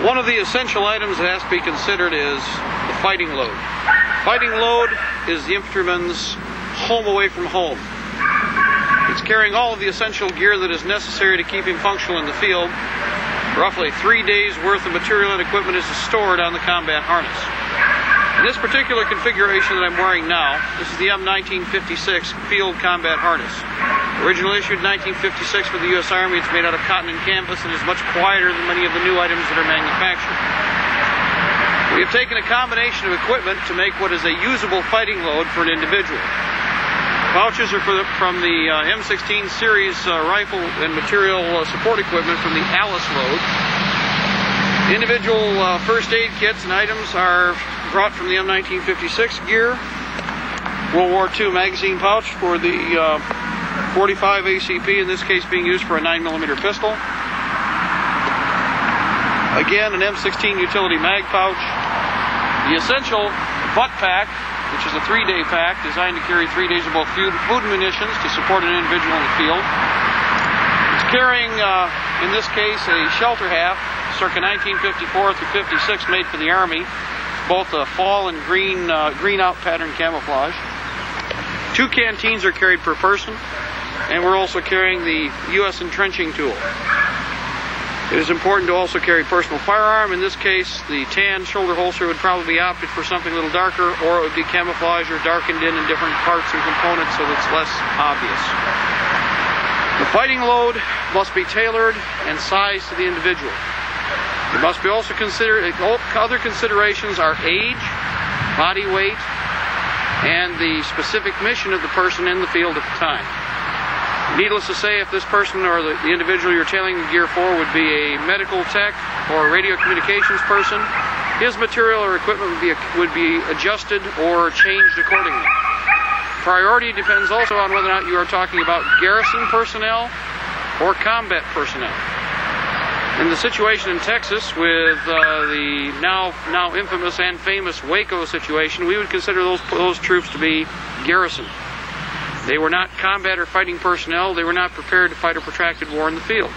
One of the essential items that has to be considered is the fighting load. Fighting load is the infantryman's home away from home. It's carrying all of the essential gear that is necessary to keep him functional in the field. Roughly 3 days worth of material and equipment is stored on the combat harness. In this particular configuration that I'm wearing now, this is the M1956 Field Combat Harness. Originally issued in 1956 for the U.S. Army, it's made out of cotton and canvas and is much quieter than many of the new items that are manufactured. We have taken a combination of equipment to make what is a usable fighting load for an individual. Pouches are from the M16 series rifle and material support equipment from the Alice load. Individual first aid kits and items are brought from the M1956 gear. World War II magazine pouch for the 45 ACP, in this case being used for a 9mm pistol. Again, an M16 utility mag pouch. The essential butt pack, which is a 3-day pack designed to carry 3 days of both food and munitions to support an individual in the field. It's carrying, in this case, a shelter half, circa 1954 through 56, made for the Army, both a fall and green out pattern camouflage. 2 canteens are carried per person, and we're also carrying the U.S. entrenching tool. It is important to also carry personal firearm. In this case, the tan shoulder holster would probably be opted for something a little darker, or it would be camouflaged or darkened in different parts and components so that it's less obvious. The fighting load must be tailored and sized to the individual. There must be also other considerations are age, body weight, and the specific mission of the person in the field at the time. Needless to say, if this person or the individual you're tailoring the gear for would be a medical tech or a radio communications person, his material or equipment would be adjusted or changed accordingly. Priority depends also on whether or not you are talking about garrison personnel or combat personnel. In the situation in Texas with the now infamous and famous Waco situation, we would consider those troops to be garrison. They were not combat or fighting personnel. They were not prepared to fight a protracted war in the field.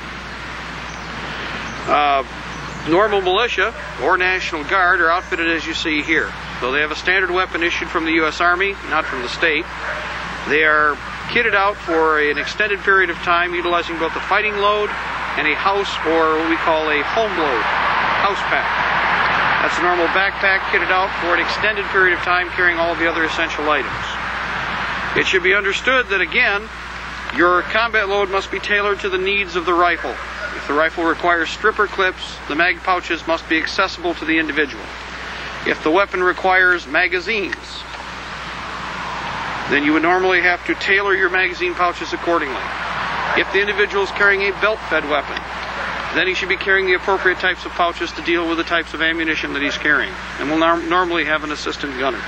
Normal militia or National Guard are outfitted as you see here. So they have a standard weapon issued from the U.S. Army, not from the state. They are kitted out for an extended period of time, utilizing both the fighting load and a house, or what we call a home load, house pack. That's a normal backpack kitted out for an extended period of time, carrying all of the other essential items. It should be understood that, again, your combat load must be tailored to the needs of the rifle. If the rifle requires stripper clips, the mag pouches must be accessible to the individual. If the weapon requires magazines, then you would normally have to tailor your magazine pouches accordingly. If the individual is carrying a belt-fed weapon, then he should be carrying the appropriate types of pouches to deal with the types of ammunition that he's carrying, and will normally have an assistant gunner.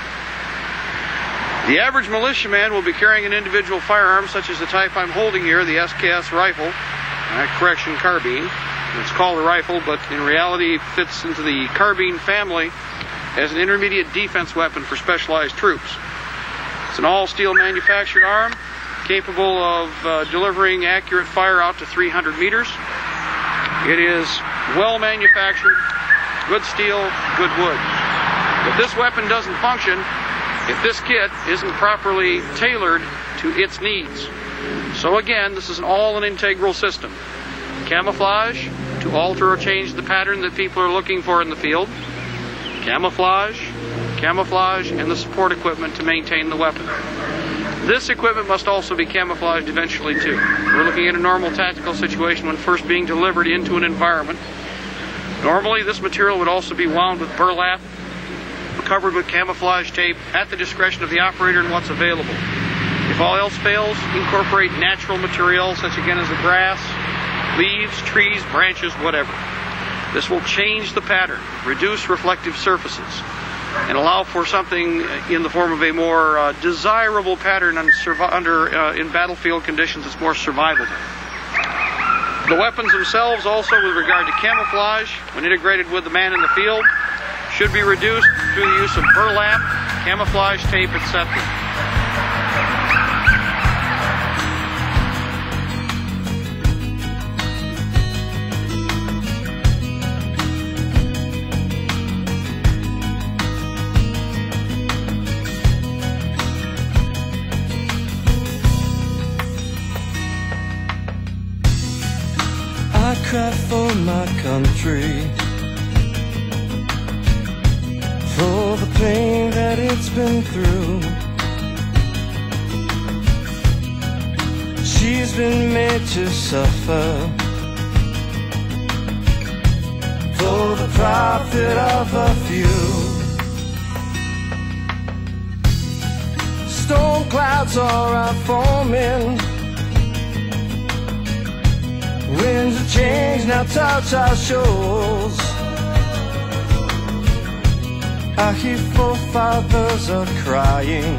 The average militiaman will be carrying an individual firearm such as the type I'm holding here, the SKS rifle, carbine. It's called a rifle, but in reality it fits into the carbine family as an intermediate defense weapon for specialized troops. It's an all-steel manufactured arm, capable of delivering accurate fire out to 300 meters. It is well manufactured, good steel, good wood. If this weapon doesn't function, if this kit isn't properly tailored to its needs. So again, this is all an integral system. Camouflage to alter or change the pattern that people are looking for in the field. Camouflage, and the support equipment to maintain the weapon. This equipment must also be camouflaged eventually too. We're looking at a normal tactical situation when first being delivered into an environment. Normally this material would also be wound with burlap, covered with camouflage tape at the discretion of the operator and what's available. If all else fails, incorporate natural materials such again as the grass, leaves, trees, branches, whatever. This will change the pattern, reduce reflective surfaces, and allow for something in the form of a more desirable pattern in battlefield conditions that's more survivable. The weapons themselves also, with regard to camouflage, when integrated with the man in the field, should be reduced through the use of burlap, camouflage tape, etc. I cry for my country, for the pain that it's been through. She's been made to suffer for the profit of a few. Storm clouds are forming, winds of change now touch our shores. I hear forefathers are crying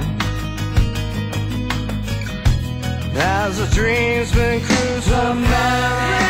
as the dream's been cruised.